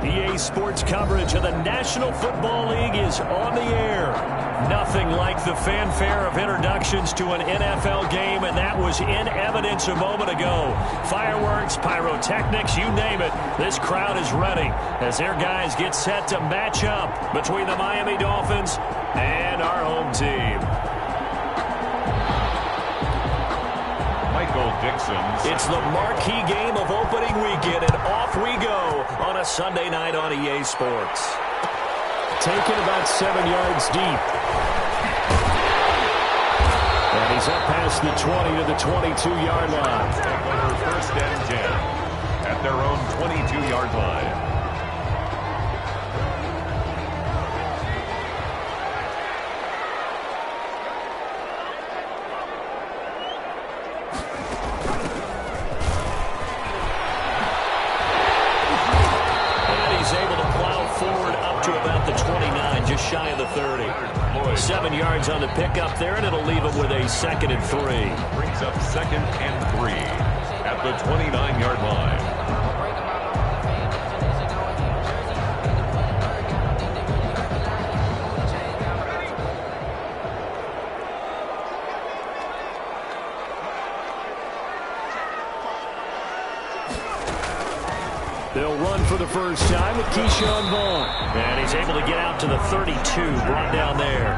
EA Sports coverage of the National Football League is on the air. Nothing like the fanfare of introductions to an NFL game, and that was in evidence a moment ago. Fireworks, pyrotechnics, you name it. This crowd is ready as their guys get set to match up between the Miami Dolphins and our home team. It's the marquee game of opening weekend, and off we go on a Sunday night on EA Sports. Taken about 7 yards deep. And he's up past the 20 to the 22-yard line. First and 10 at their own 22-yard line. Shy of the 30. 7 yards on the pickup there, and it'll leave him with a 2nd and 3. Brings up 2nd and 3 at the 29-yard line. They'll run for the first time with Keyshawn Vaughn. And he's able to get out to the 32, brought down there.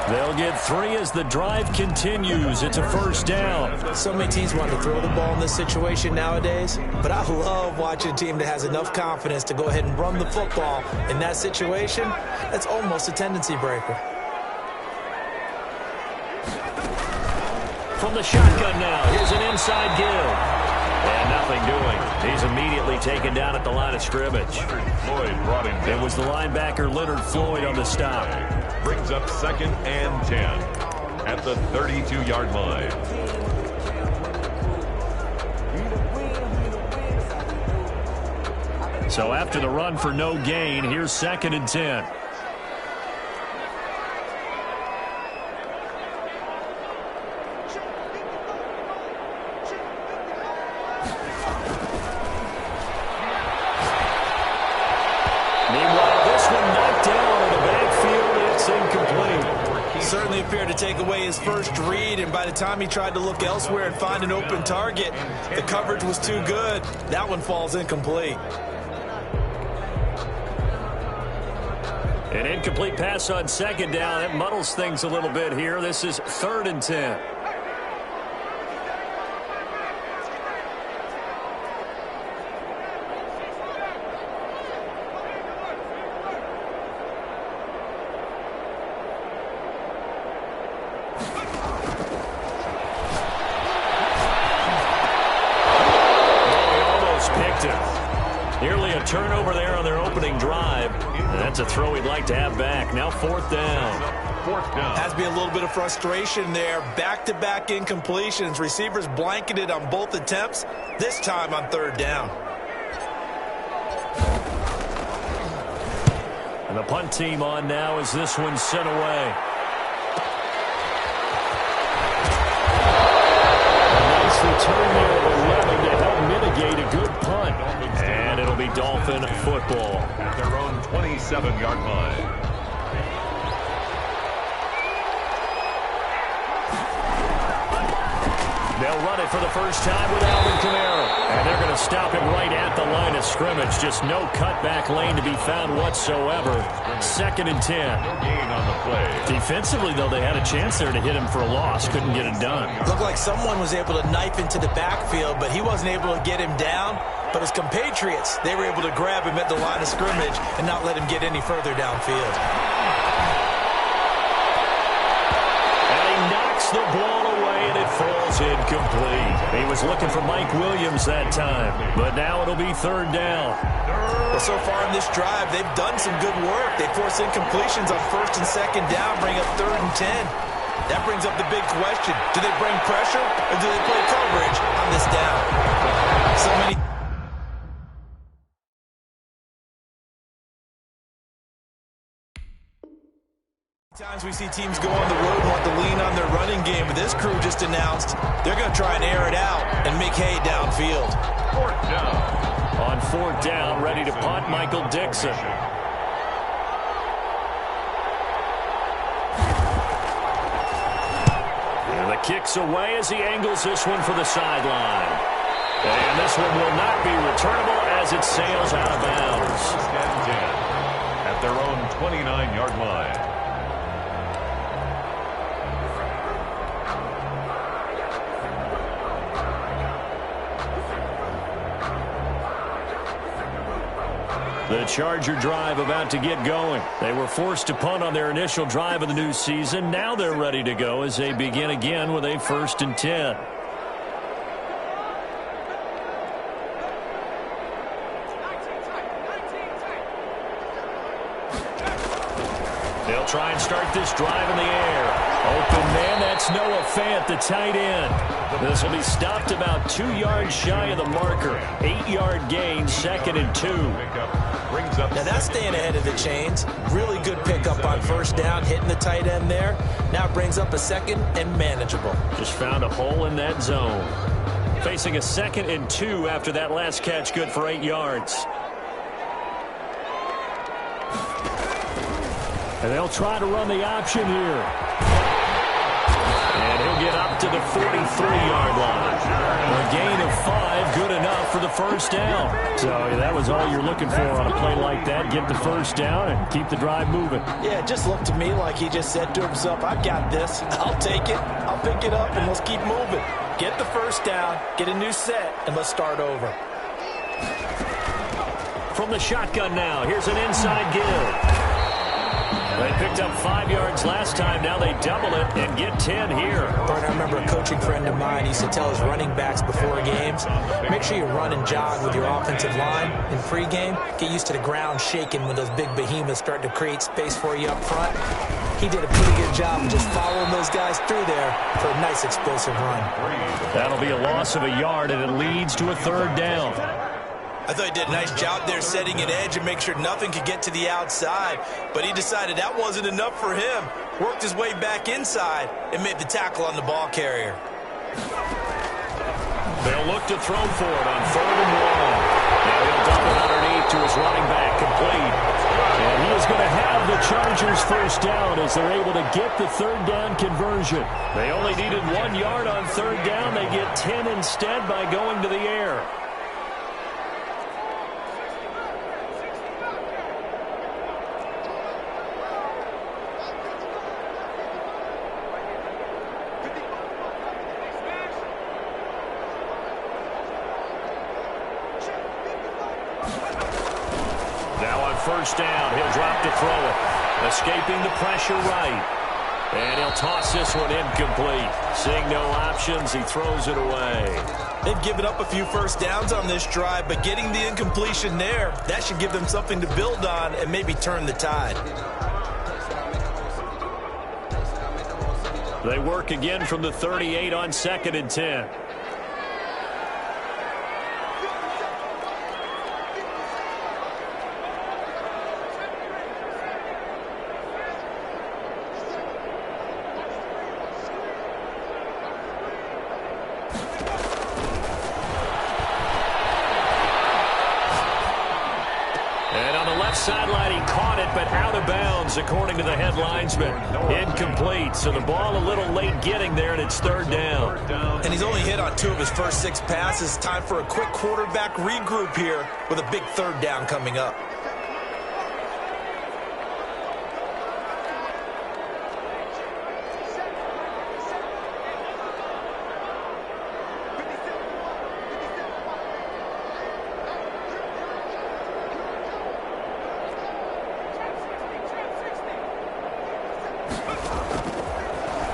They'll get 3 as the drive continues. It's a first down. So many teams want to throw the ball in this situation nowadays, but I love watching a team that has enough confidence to go ahead and run the football in that situation. That's almost a tendency breaker. From the shotgun now, here's an inside give. And nothing doing. He's immediately taken down at the line of scrimmage. Floyd brought him down. It was the linebacker Leonard Floyd on the stop. Brings up 2nd and 10 at the 32-yard line. So after the run for no gain, here's 2nd and 10. Certainly appeared to take away his first read, and by the time he tried to look elsewhere and find an open target, the coverage was too good. That one falls incomplete. An incomplete pass on 2nd down. That muddles things a little bit here. This is 3rd and 10. Nearly a turnover there on their opening drive. And that's a throw he'd like to have back. Now 4th down. Has to be a little bit of frustration there. Back-to-back incompletions. Receivers blanketed on both attempts, this time on 3rd down. And the punt team on now as this one's sent away. A nice return there of 11 to help mitigate a good punt. And it'll be Dolphin football. At their own 27-yard line. They'll run it for the first time with Alvin Kamara. And they're going to stop him right at the line of scrimmage. Just no cutback lane to be found whatsoever. 2nd and 10. No gain on the play. Defensively, though, they had a chance there to hit him for a loss. Couldn't get it done. Looked like someone was able to knife into the backfield, but he wasn't able to get him down. But his compatriots, they were able to grab him at the line of scrimmage and not let him get any further downfield. And he knocks the ball away, and it falls incomplete. He was looking for Mike Williams that time, but now it'll be 3rd down. Well, so far in this drive, they've done some good work. They force incompletions on 1st and 2nd down, bring up 3rd and 10. That brings up the big question. Do they bring pressure, or do they play coverage on this down? So many times we see teams go on the road and want to lean on their running game, but this crew just announced they're going to try and air it out and make hay downfield. 4th down. On fourth down, ready to punt, Michael Dixon. And the kick's away as he angles this one for the sideline. And this one will not be returnable as it sails out of bounds. At their own 29-yard line. The Charger drive about to get going. They were forced to punt on their initial drive of the new season. Now they're ready to go as they begin again with a 1st and 10. They'll try and start this drive in the air. Open man, that's Noah Fant, the tight end. This will be stopped about 2 yards shy of the marker. 8-yard gain, 2nd and 2. Now that's staying ahead of the chains. Really good pickup on first down, hitting the tight end there. Now it brings up a 2nd and manageable. Just found a hole in that zone. Facing a 2nd and 2 after that last catch, good for 8 yards. And they'll try to run the option here. And he'll get up to the 43-yard line. A gain of 5, good enough for the first down. So that was all you're looking for on a play like that. Get the first down and keep the drive moving. Yeah, it just looked to me like he just said to himself, I've got this. I'll take it. I'll pick it up, and let's keep moving. Get the first down, get a new set, and let's start over. From the shotgun now, here's an inside give. They picked up 5 yards last time. Now they double it and get 10 here. Bert, I remember a coaching friend of mine used to tell his running backs before games, make sure you run and jog with your offensive line in pregame. Get used to the ground shaking when those big behemoths start to create space for you up front. He did a pretty good job of just following those guys through there for a nice explosive run. That'll be a loss of a yard, and it leads to a 3rd down. I thought he did a nice job there setting an edge and make sure nothing could get to the outside. But he decided that wasn't enough for him. Worked his way back inside and made the tackle on the ball carrier. They'll look to throw for it on 3rd and 1. Now he'll dump it underneath to his running back, complete. And he is going to have the Chargers first down as they're able to get the 3rd down conversion. They only needed 1 yard on 3rd down. They get 10 instead by going to the air. First down, he'll drop to throw it. Escaping the pressure right. And he'll toss this one incomplete. Seeing no options, he throws it away. They've given up a few first downs on this drive, but getting the incompletion there, that should give them something to build on and maybe turn the tide. They work again from the 38 on 2nd and 10. Sideline, he caught it, but out of bounds, according to the head linesman. Incomplete, so the ball a little late getting there, and it's 3rd down. And he's only hit on 2 of his first 6 passes. Time for a quick quarterback regroup here with a big 3rd down coming up.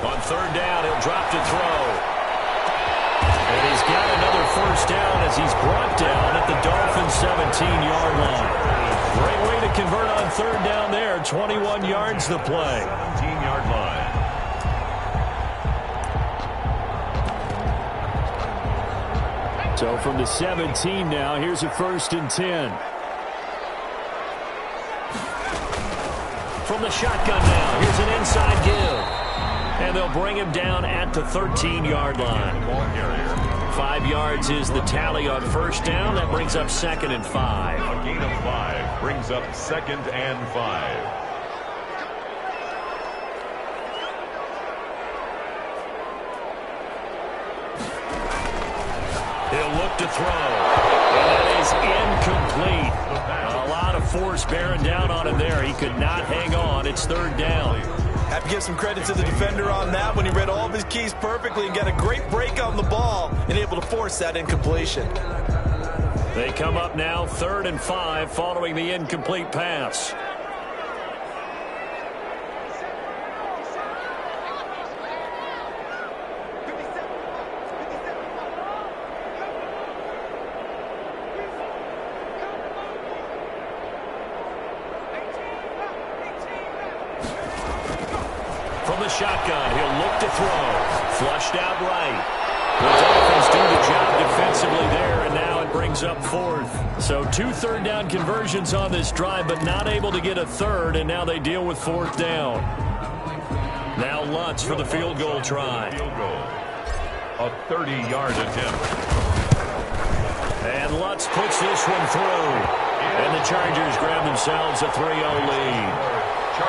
On 3rd down, he'll drop to throw. And he's got another first down as he's brought down at the Dolphins' 17-yard line. Great way to convert on 3rd down there. 21 yards the play. 17-yard line. So from the 17 now, here's a 1st and 10. From the shotgun now, here's an inside give. And they'll bring him down at the 13-yard line. 5 yards is the tally on first down. That brings up 2nd and 5. A gain of 5 brings up 2nd and 5. He'll look to throw. And that is incomplete. A lot of force bearing down on him there. He could not hang on. It's 3rd down. Have to give some credit to the defender on that when he read all of his keys perfectly and got a great break on the ball and able to force that incompletion. They come up now 3rd and 5 following the incomplete pass. From the shotgun, he'll look to throw. Flushed out right. The Dolphins do the job defensively there, and now it brings up 4th. So 2 third down conversions on this drive, but not able to get a 3rd, and now they deal with 4th down. Now Lutz for the field goal try. A 30-yard attempt. And Lutz puts this one through. And the Chargers grab themselves a 3-0 lead.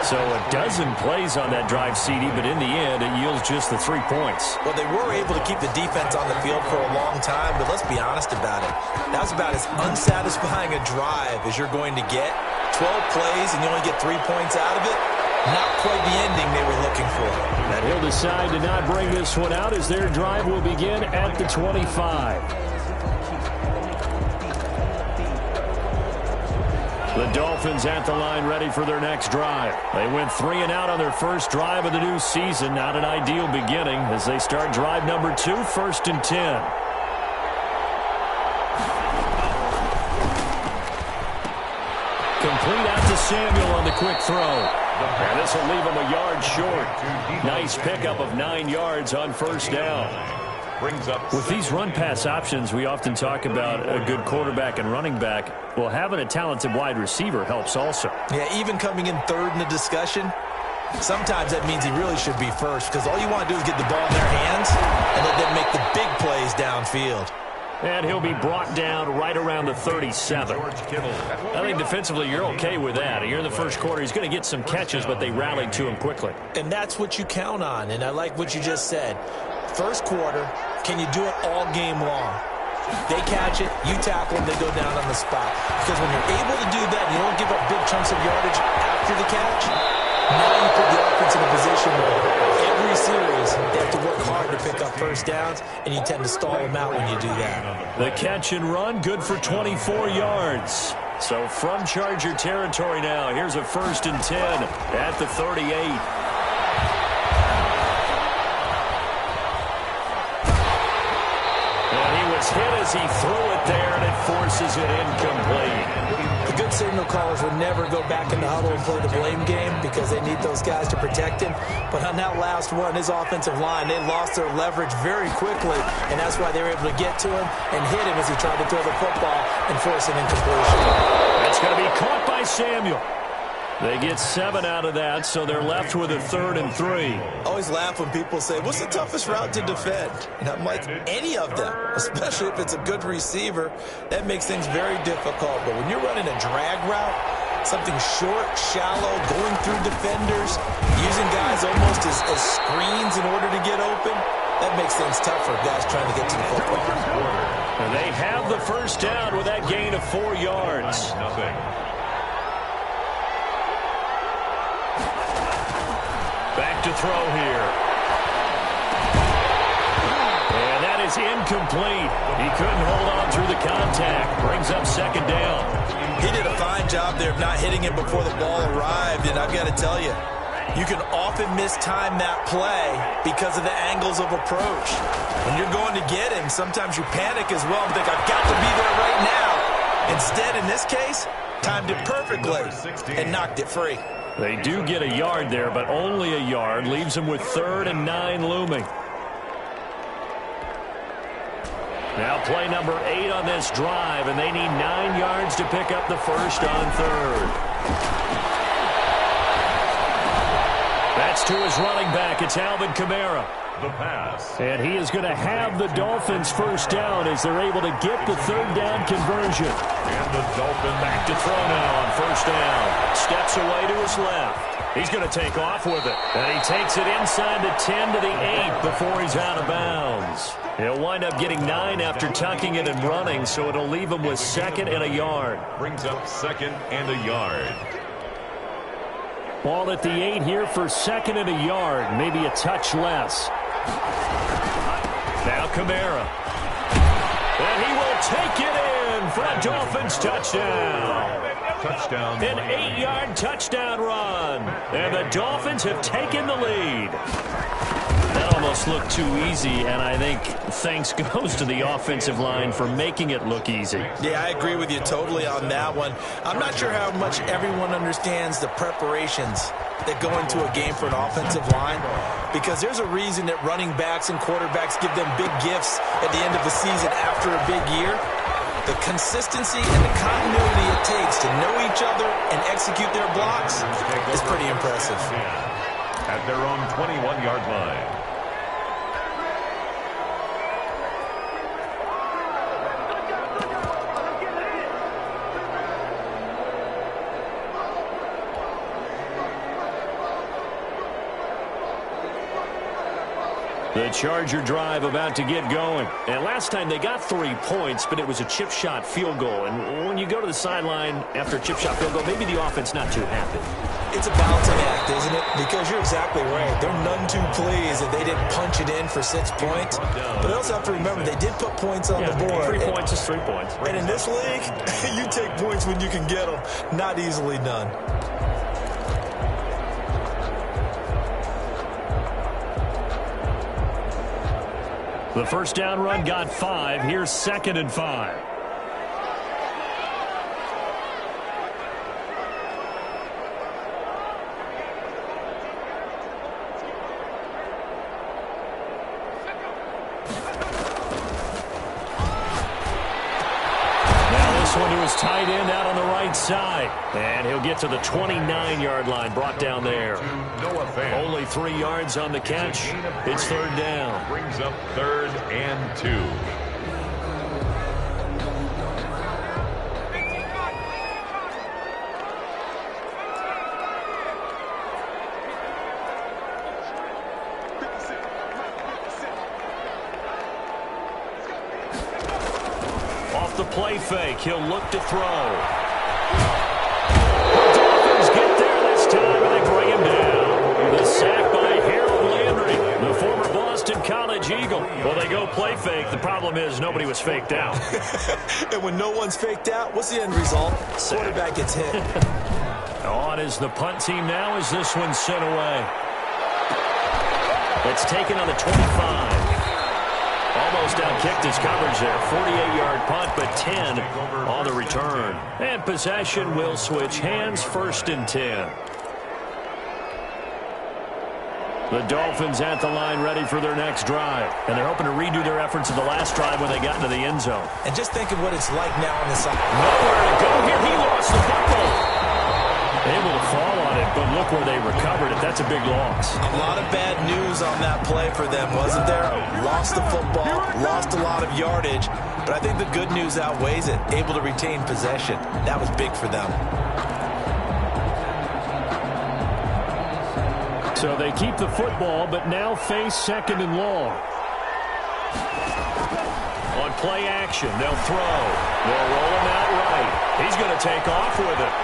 So a dozen plays on that drive, CD, but in the end, it yields just the 3 points. Well, they were able to keep the defense on the field for a long time, but let's be honest about it. That was about as unsatisfying a drive as you're going to get. 12 plays and you only get 3 points out of it. Not quite the ending they were looking for. And he'll decide to not bring this one out as their drive will begin at the 25. The Dolphins at the line ready for their next drive. They went 3 and out on their first drive of the new season. Not an ideal beginning as they start drive number 2, 1st and 10. Complete out to Samuel on the quick throw. And this will leave him a yard short. Nice pickup of 9 yards on first down. With these run-pass options, we often talk about a good quarterback and running back. Well, having a talented wide receiver helps also. Yeah, even coming in 3rd in the discussion, sometimes that means he really should be first because all you want to do is get the ball in their hands and let them make the big plays downfield. And he'll be brought down right around the 37. I think defensively you're okay with that. You're in the first quarter. He's going to get some catches, but they rallied to him quickly. And that's what you count on, and I like what you just said. First quarter, can you do it all game long? They catch it, you tackle them, they go down on the spot. Because when you're able to do that, you don't give up big chunks of yardage after the catch. Now you put the offense in a position where every series they have to work hard to pick up first downs, and you tend to stall them out when you do that. The catch and run, good for 24 yards. So from Charger territory now, here's a 1st and 10 at the 38. Hit as he threw it there, and it forces it incomplete. The good signal callers would never go back in the huddle and play the blame game because they need those guys to protect him. But on that last one, his offensive line, they lost their leverage very quickly, and that's why they were able to get to him and hit him as he tried to throw the football and force an incompletion. That's going to be caught by Samuel. They get 7 out of that, so they're left with a 3rd and 3. I always laugh when people say, what's the toughest route to defend? And I'm like, any of them, especially if it's a good receiver. That makes things very difficult. But when you're running a drag route, something short, shallow, going through defenders, using guys almost as screens in order to get open, that makes things tough for guys trying to get to the football. And they have the first down with that gain of 4 yards. Back to throw here. And that is incomplete. He couldn't hold on through the contact. Brings up 2nd down. He did a fine job there of not hitting it before the ball arrived, and I've got to tell you, you can often mistime that play because of the angles of approach. When you're going to get him, sometimes you panic as well and think, I've got to be there right now. Instead, in this case, timed it perfectly and knocked it free. They do get a yard there, but only a yard. Leaves them with 3rd and 9 looming. Now play number 8 on this drive, and they need 9 yards to pick up the first on 3rd. That gets to his running back. It's Alvin Kamara. The pass. And he is going to have the Dolphins first down as they're able to get the third down conversion. And the Dolphins Back to throw now on first down. Steps away to his left. He's going to take off with it. And he takes it inside the 10 to the 8 before he's out of bounds. He'll wind up getting 9 after tucking it and running, so it'll leave him with 2nd and a yard. brings up 2nd and a yard. Ball at the 8 here for 2nd and a yard, maybe a touch less. Now Kamara. And he will take it in for a Dolphins touchdown. Touchdown. An 8-yard touchdown run. And the Dolphins have taken the lead. That almost looked too easy, and I think thanks goes to the offensive line for making it look easy. Yeah, I agree with you totally on that one. I'm not sure how much everyone understands the preparations that go into a game for an offensive line, because there's a reason that running backs and quarterbacks give them big gifts at the end of the season after a big year. The consistency and the continuity it takes to know each other and execute their blocks is pretty impressive. At their own 21-yard line. The Charger drive about to get going. And last time they got 3 points, but it was a chip shot field goal. And when you go to the sideline after a chip shot field goal, maybe the offense not too happy. It's a balancing act, isn't it? Because you're exactly right. They're none too pleased that they didn't punch it in for 6 points. But they also have to remember they did put points on the board. 3 points is 3 points. And in this league, you take points when you can get them. Not easily done. The first down run got 5. Here's 2nd and 5. Now this one to his tight end out on the right side. And he'll get to the 29-yard line, brought down there. Only 3 yards on the catch. It's third down. Brings up 3rd and 2. Off the play fake, he'll look to throw. The Dolphins get there this time, and they bring him down. The sack by Harold Landry, the former Boston College Eagle. Well, they go play fake. The problem is nobody was faked out. And when no one's faked out, what's the end result? Quarterback gets hit. On is the punt team now as this one's sent away. It's taken on the 25. Almost outkicked his coverage there. 48-yard punt, but 10 on the return. And possession will switch hands, 1st and 10. The Dolphins at the line ready for their next drive. And they're hoping to redo their efforts of the last drive when they got into the end zone. And just think of what it's like now on the side. Nowhere to go here. He lost the football. Able to fall on it, but look where they recovered it. That's a big loss. A lot of bad news on that play for them, wasn't there? Lost the football, lost a lot of yardage, but I think the good news outweighs it. Able to retain possession. That was big for them. So they keep the football, but now face 2nd and long. On play action, they'll throw. They'll roll him out right. He's going to take off with it.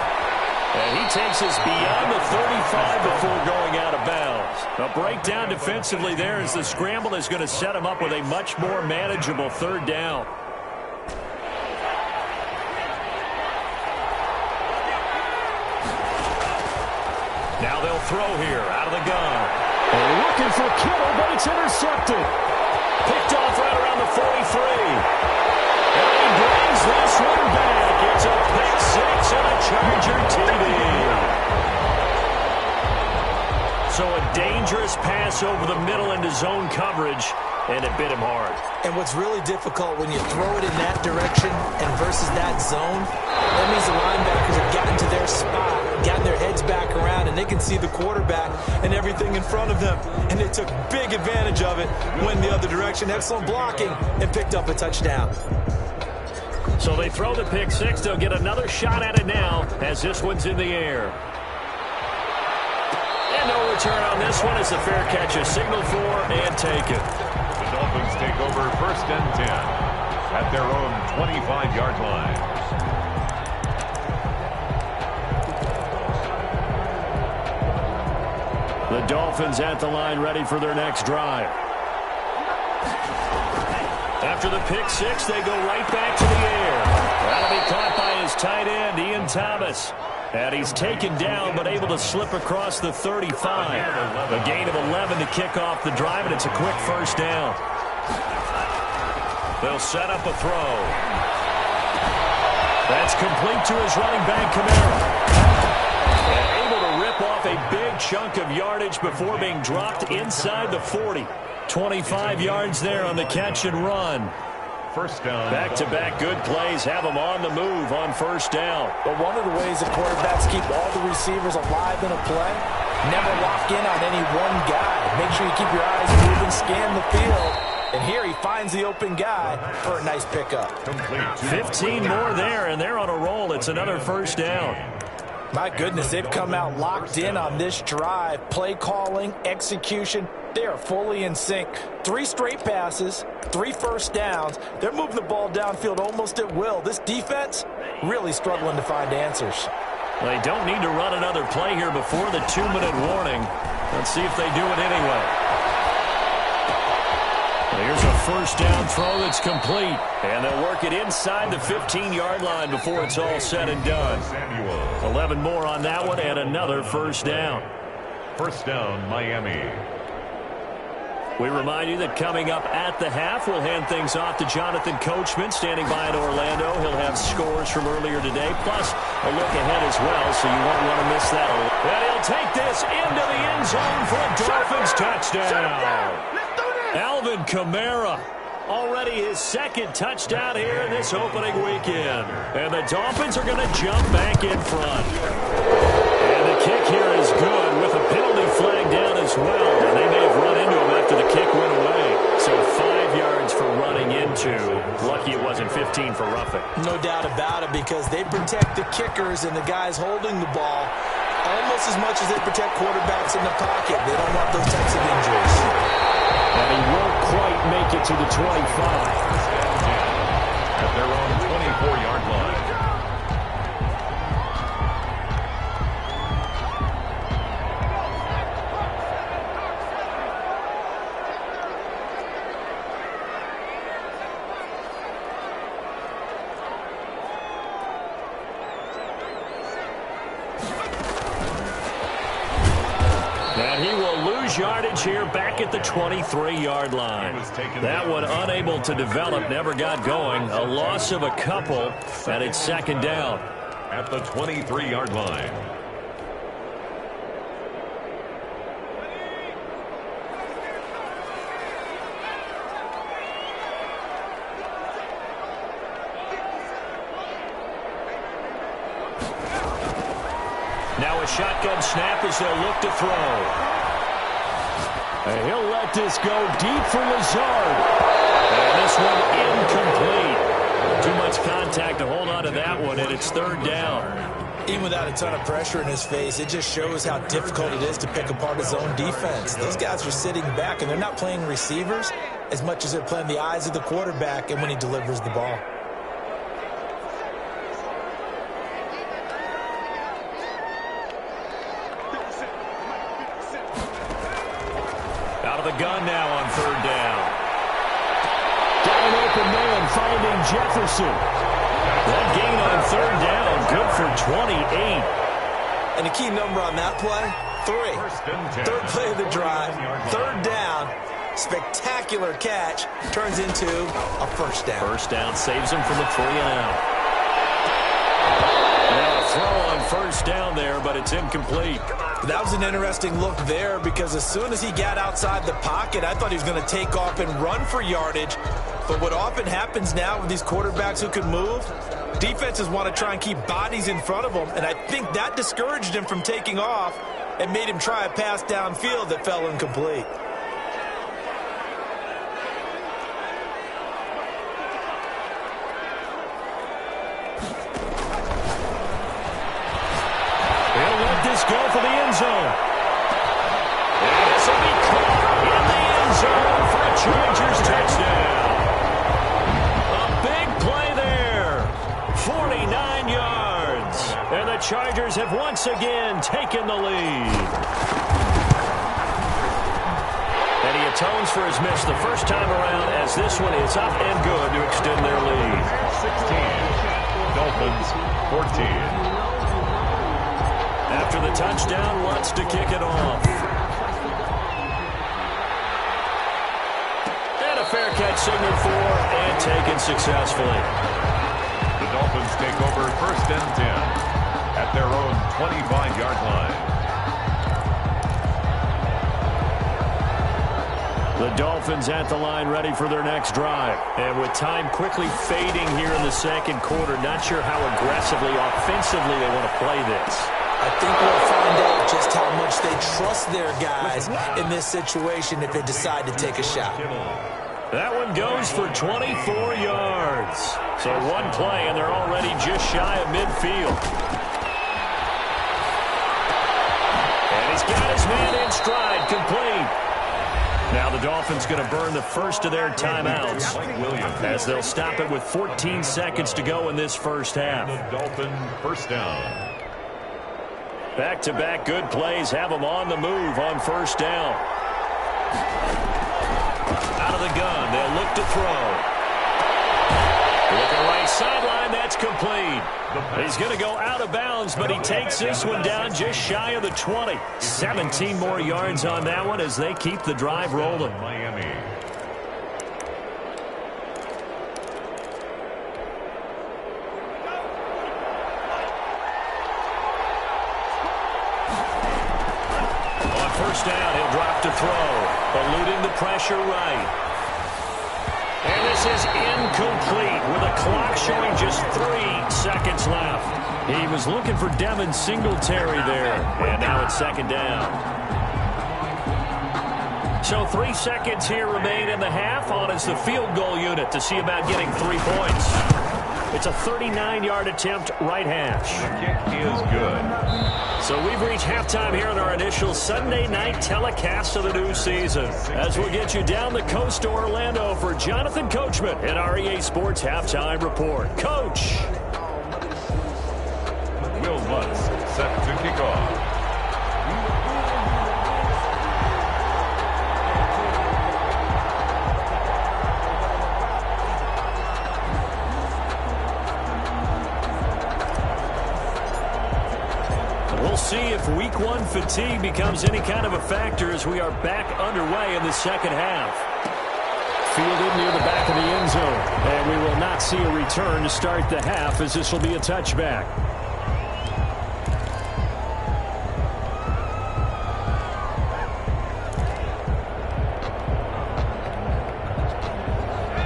And he takes us beyond the 35 before going out of bounds. A breakdown defensively there as the scramble is going to set him up with a much more manageable third down. Now they'll throw here out of the gun. They're looking for Kittle, but it's intercepted. Picked off right around the 43. And he brings this one back. It's a pick 6 and a Charger TD. So a dangerous pass over the middle into zone coverage. and it bit him hard. And what's really difficult when you throw it in that direction and versus that zone, that means the linebackers have gotten to their spot, gotten their heads back around, and they can see the quarterback and everything in front of them. And they took big advantage of it, went the other direction, excellent blocking, and picked up a touchdown. So they throw the pick six. They'll get another shot at it now as this one's in the air. And no return on this one as the fair catch is signaled for and taken. The Dolphins take over 1st and 10 at their own 25-yard line. The Dolphins at the line ready for their next drive. After the pick six, they go right back to the air. That'll be caught by his tight end, Ian Thomas. And he's taken down but able to slip across the 35. A gain of 11 to kick off the drive, and it's a quick first down. They'll set up a throw. That's complete to his running back, Kamara. And able to rip off a big chunk of yardage before being dropped inside the 40. 25 yards there on the catch and run. First down. Back-to-back good plays have them on the move on first down. But one of the ways the quarterbacks keep all the receivers alive in a play, never lock in on any one guy. Make sure you keep your eyes moving, scan the field. And here he finds the open guy for a nice pickup. Complete. 15 more there, and they're on a roll. It's another first down. My goodness, they've come out locked in on this drive. Play calling, execution, they are fully in sync. 3 straight passes, 3 first downs. They're moving the ball downfield almost at will. This defense really struggling to find answers. They don't need to run another play here before the 2-minute warning. Let's see if they do it anyway. Here's a first down throw that's complete. And they'll work it inside the 15-yard line before it's all said and done. 11 more on that one and another first down. First down, Miami. We remind you that coming up at the half, we'll hand things off to Jonathan Coachman standing by in Orlando. He'll have scores from earlier today, plus a look ahead as well, so you won't want to miss that. And he'll take this into the end zone for a Dolphins touchdown. Alvin Kamara, already his second touchdown here in this opening weekend. And the Dolphins are going to jump back in front. And the kick here is good with a penalty flag down as well. And they may have run into him after the kick went away. So 5 yards for running into. Lucky it wasn't 15 for roughing. No doubt about it, because they protect the kickers and the guys holding the ball almost as much as they protect quarterbacks in the pocket. They don't want those types of injuries. And he won't quite make it to the 25. At their own 24-yard line. And he will lose yardage here back at the 23-yard line. That one unable to develop, never got going. A loss of a couple, and it's second down. At the 23-yard line. Now a shotgun snap as they'll look to throw. And he'll let this go deep for Lazard. And this one incomplete. Too much contact to hold on to that one, and it's third down. Even without a ton of pressure in his face, it just shows how difficult it is to pick apart his own defense. Those guys are sitting back, and they're not playing receivers as much as they're playing the eyes of the quarterback and when he delivers the ball. Out of the gun now on third down. Got an open man finding Jefferson. That gain on third down, good for 28. And the key number on that play, 3. Third play of the drive, third down, spectacular catch, turns into a first down. First down saves him from a 3-and-out. Now a throw on first down there, but but it's incomplete. That was an interesting look there because as soon as he got outside the pocket, I thought he was going to take off and run for yardage. But what often happens now with these quarterbacks who can move, defenses want to try and keep bodies in front of them, and I think that discouraged him from taking off and made him try a pass downfield that fell incomplete. He'll let this go for the end zone. And this will be caught in the end zone for a Chargers touchdown. A big play there. 49 yards. And the Chargers have once again taken the lead. And he atones for his miss the first time around as this one is up and good to extend their lead. 16. Dolphins 14. After the touchdown, wants to kick it off. And a fair catch signaled for and taken successfully. The Dolphins take over 1st and 10 at their own 25-yard line. The Dolphins at the line ready for their next drive. And with time quickly fading here in the second quarter, not sure how aggressively, offensively they want to play this. I think we'll find out just how much they trust their guys in this situation if they decide to take a shot. That one goes for 24 yards. So one play, and they're already just shy of midfield. And he's got his man in stride, complete. Now the Dolphins going to burn the first of their timeouts as they'll stop it with 14 seconds to go in this first half. The Dolphin first down. Back-to-back good plays have them on the move on first down. Out of the gun, they'll look to throw. Looking right sideline, that's complete. He's going to go out of bounds, but he takes this one down just shy of the 20. 17 more yards on that one as they keep the drive rolling. Miami. First down, he'll drop to throw, eluding the pressure right. And this is incomplete with a clock showing just 3 seconds left. He was looking for Devin Singletary there, and now it's second down. So 3 seconds here remain in the half. On is the field goal unit to see about getting 3 points. It's a 39-yard attempt, right hash. The kick is good. So we've reached halftime here on our initial Sunday night telecast of the new season. As we'll get you down the coast to Orlando for Jonathan Coachman in our EA Sports Halftime Report. Coach. Will Lutz set to kick off. We'll see if week one fatigue becomes any kind of a factor as we are back underway in the second half. Fielded near the back of the end zone. And we will not see a return to start the half as this will be a touchback.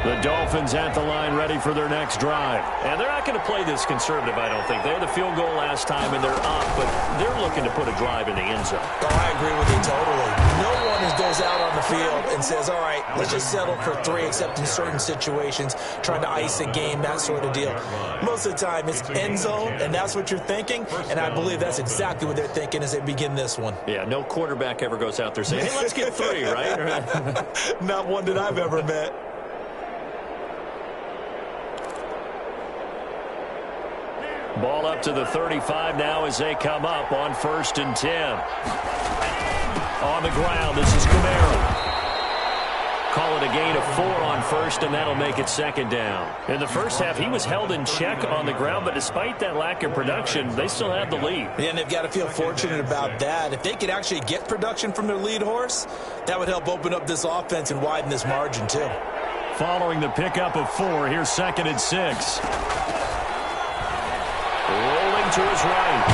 The Dolphins at the line ready for their next drive. And they're not going to play this conservative, I don't think. They had the field goal last time, and they're up, but they're looking to put a drive in the end zone. Oh, I agree with you totally. No one goes out on the field and says, all right, let's just settle for 3, except in certain situations, trying to ice a game, that sort of deal. Most of the time, it's end zone, and that's what you're thinking, and I believe that's exactly what they're thinking as they begin this one. Yeah, no quarterback ever goes out there saying, hey, let's get 3, right? Not one that I've ever met. Ball up to the 35 now as they come up on 1st and 10. On the ground, this is Camaro. Call it a gain of 4 on first, and that'll make it second down. In the first half, he was held in check on the ground, but despite that lack of production, they still have the lead. Yeah, and they've got to feel fortunate about that. If they could actually get production from their lead horse, that would help open up this offense and widen this margin, too. Following the pickup of 4, here's 2nd and 6. Rolling to his right.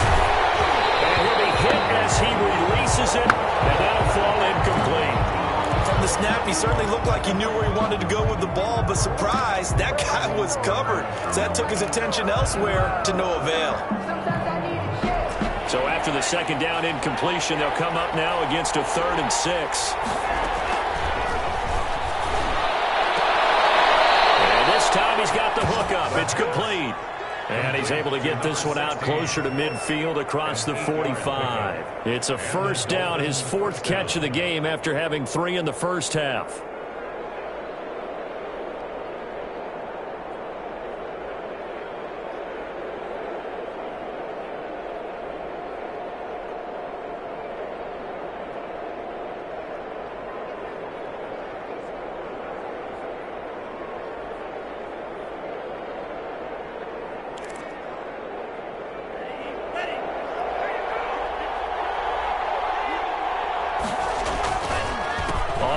And as he releases it, and that'll fall incomplete. From the snap, he certainly looked like he knew where he wanted to go with the ball, but surprise, that guy was covered. So that took his attention elsewhere to no avail. So after the second down incompletion, they'll come up now against a 3rd and 6. And this time he's got the hook up. It's complete. And he's able to get this one out closer to midfield across the 45. It's a first down, his 4th catch of the game after having 3 in the first half.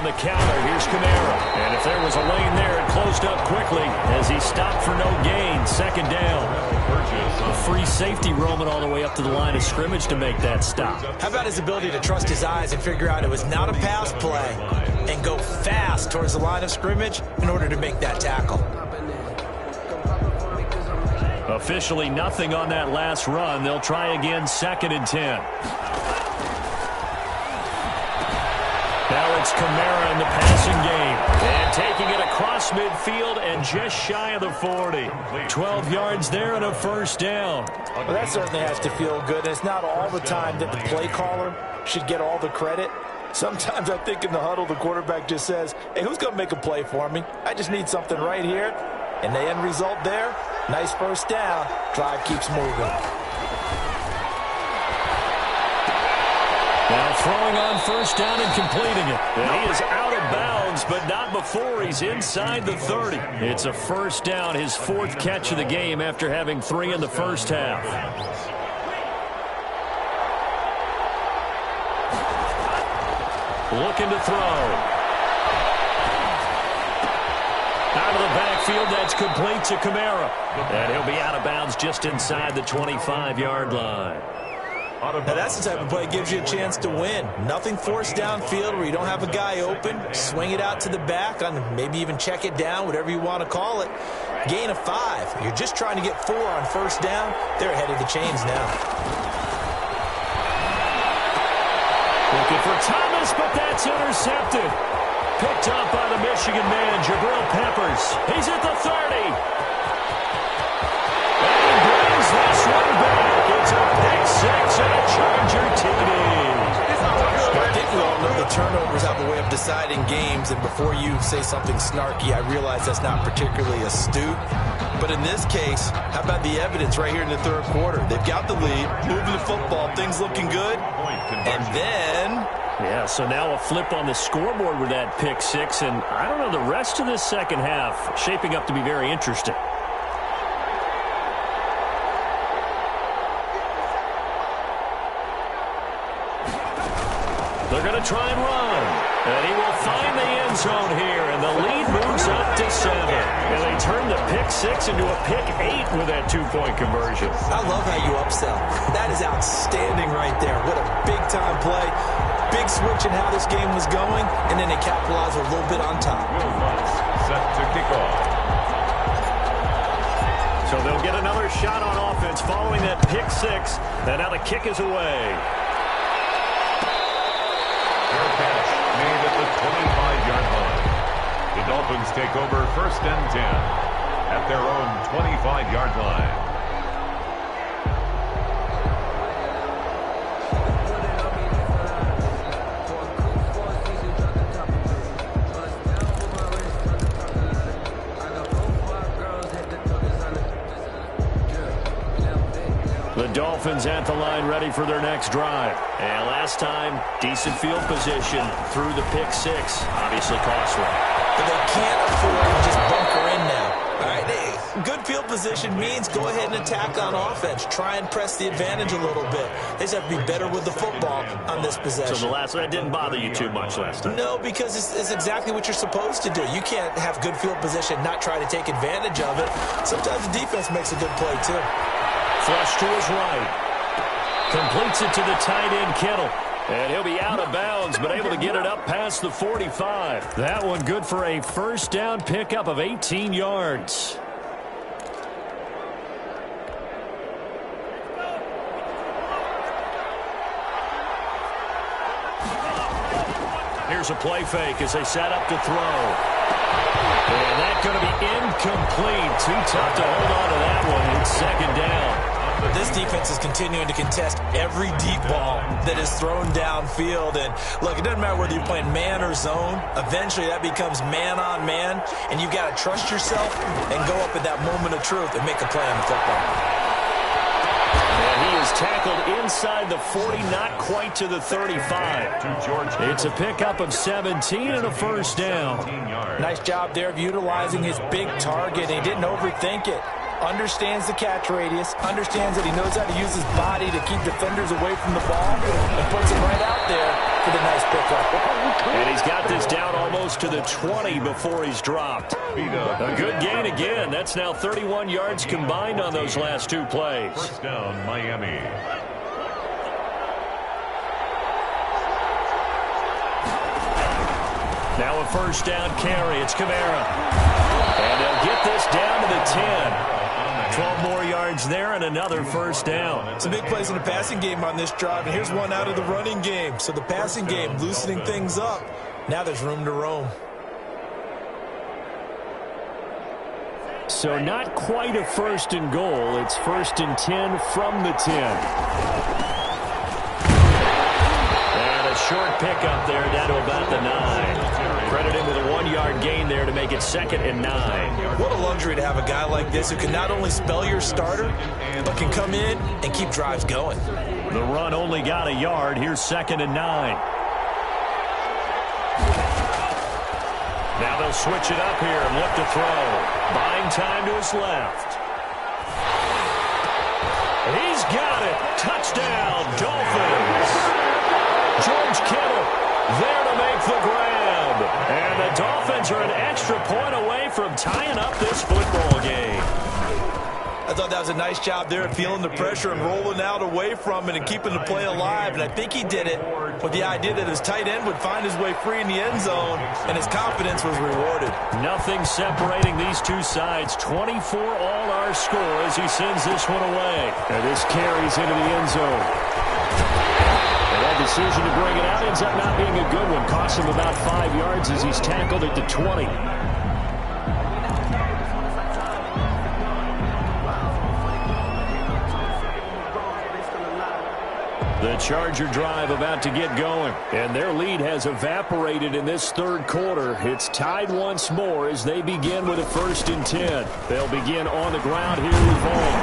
The counter, here's Kamara. And if there was a lane there, it closed up quickly as he stopped for no gain. 2nd down. A free safety roaming all the way up to the line of scrimmage to make that stop. How about his ability to trust his eyes and figure out it was not a pass play and go fast towards the line of scrimmage in order to make that tackle. Officially nothing on that last run. They'll try again, 2nd and 10. Now it's Kamara in the passing game. And taking it across midfield and just shy of the 40. 12 yards there and a first down. Well, that certainly has to feel good. It's not all the time that the play caller should get all the credit. Sometimes I think in the huddle, the quarterback just says, hey, who's going to make a play for me? I just need something right here. And the end result there, nice first down. Drive keeps moving. Now throwing on first down and completing it. And he is out of bounds, but not before he's inside the 30. It's a first down, his 4th catch of the game after having 3 in the first half. Looking to throw. Out of the backfield, that's complete to Kamara. And he'll be out of bounds just inside the 25-yard line. Now that's the type of play that gives you a chance to win. Nothing forced downfield where you don't have a guy open. Swing it out to the back, on maybe even check it down, whatever you want to call it. Gain of 5. You're just trying to get 4 on first down. They're ahead of the chains now. Looking for Thomas, but that's intercepted. Picked up by the Michigan man, Jabril Peppers. He's at the 30. And he brings this one back. It's a pick 6 and a Charger TD. I think we all know the turnovers have a way of deciding games, and before you say something snarky, I realize that's not particularly astute. But in this case, how about the evidence right here in the 3rd quarter? They've got the lead, moving the football, things looking good, and then... Yeah, so now a flip on the scoreboard with that pick 6, and I don't know, the rest of this second half shaping up to be very interesting. They're going to try and run. And he will find the end zone here. And the lead moves up to 7. And they turn the pick 6 into a pick 8 with that 2-point conversion. I love how you upsell. That is outstanding right there. What a big-time play. Big switch in how this game was going. And then they capitalize a little bit on top. Set to kick off. So they'll get another shot on offense following that pick 6. And now the kick is away. Catch made at the 25-yard line. The Dolphins take over 1st and 10 at their own 25-yard line. The Dolphins at the line ready for their next drive. And last time, decent field position through the pick 6. Obviously costly. But they can't afford to just bunker in now. All right, good field position means go ahead and attack on offense. Try and press the advantage a little bit. They just have to be better with the football on this possession. So the last one didn't bother you too much last time? No, because it's exactly what you're supposed to do. You can't have good field position, not try to take advantage of it. Sometimes the defense makes a good play, too. Flush to his right. Completes it to the tight end, Kittle. And he'll be out of bounds, but able to get it up past the 45. That one good for a first down pickup of 18 yards. Here's a play fake as they set up to throw. And that's going to be incomplete. Too tough to hold on to that one. It's second down. This defense is continuing to contest every deep ball that is thrown downfield. And, look, it doesn't matter whether you're playing man or zone. Eventually that becomes man on man, and you've got to trust yourself and go up at that moment of truth and make a play on the football. And he is tackled inside the 40, not quite to the 35. It's a pickup of 17 and a first down. Nice job there of utilizing his big target. He didn't overthink it. Understands the catch radius, understands that he knows how to use his body to keep defenders away from the ball, and puts him right out there for the nice pickup. And he's got this down almost to the 20 before he's dropped. A good gain again. That's now 31 yards combined on those last two plays. First down, Miami. Now a first down carry. It's Kamara. And they'll get this down to the 10. 12 more yards there and another first down. Some big plays in the passing game on this drive, and here's one out of the running game. So the passing game loosening things up. Now there's room to roam. So not quite a first and goal. It's first and 10 from the 10. And a short pickup there down to about the 9. Credited with a 1-yard gain there to make it second and 9. What a luxury to have a guy like this who can not only spell your starter, but can come in and keep drives going. The run only got a yard. Here's second and 9. Now they'll switch it up here and look to throw. Buying time to his left. He's got it. Touchdown, Dolphins. George Kittle there to make the grab. And the Dolphins are an extra point away from tying up this football game. I thought that was a nice job there of feeling the pressure and rolling out away from it and keeping the play alive. And I think he did it with the idea that his tight end would find his way free in the end zone, and his confidence was rewarded. Nothing separating these two sides. 24 all our score as he sends this one away. And this carries into the end zone. And that decision to bring it out ends up not being a good one. Costs him about 5 yards as he's tackled at the 20. The Charger drive about to get going, and their lead has evaporated in this third quarter. It's tied once more as they begin with a first and 10. They'll begin on the ground here with Vaughn.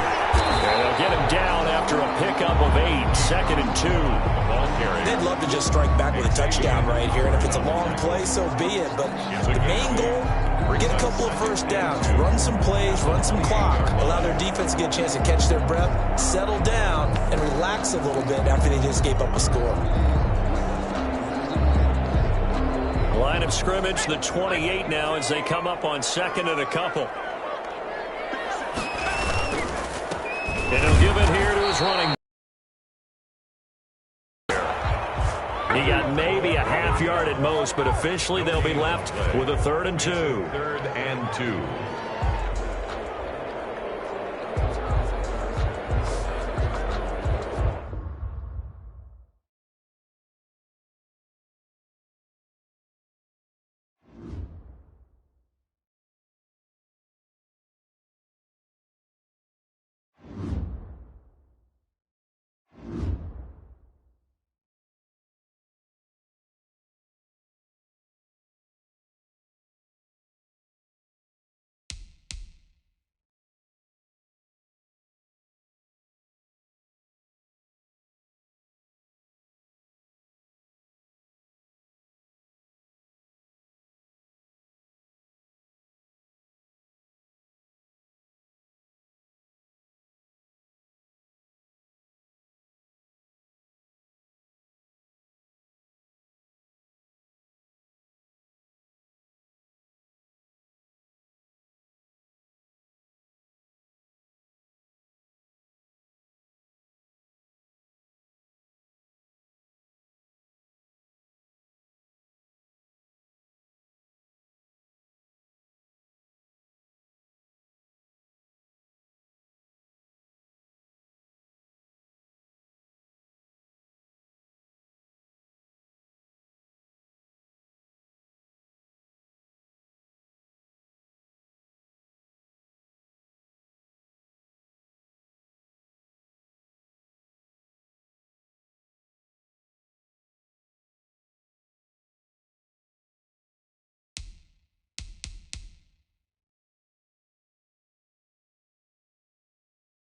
And they'll get him down after a pickup of 8, second and 2. They'd love to just strike back with a touchdown right here, and if it's a long play, so be it. But the main goal, get a couple of first downs, run some plays, run some clock, allow their defense to get a chance to catch their breath, settle down, and relax a little bit after they just gave up a score. Line of scrimmage, the 28 now as they come up on second and a couple. And he'll give it here to his running. He got maybe a half yard at most, but officially they'll be left with a 3rd and 2. 3rd and 2.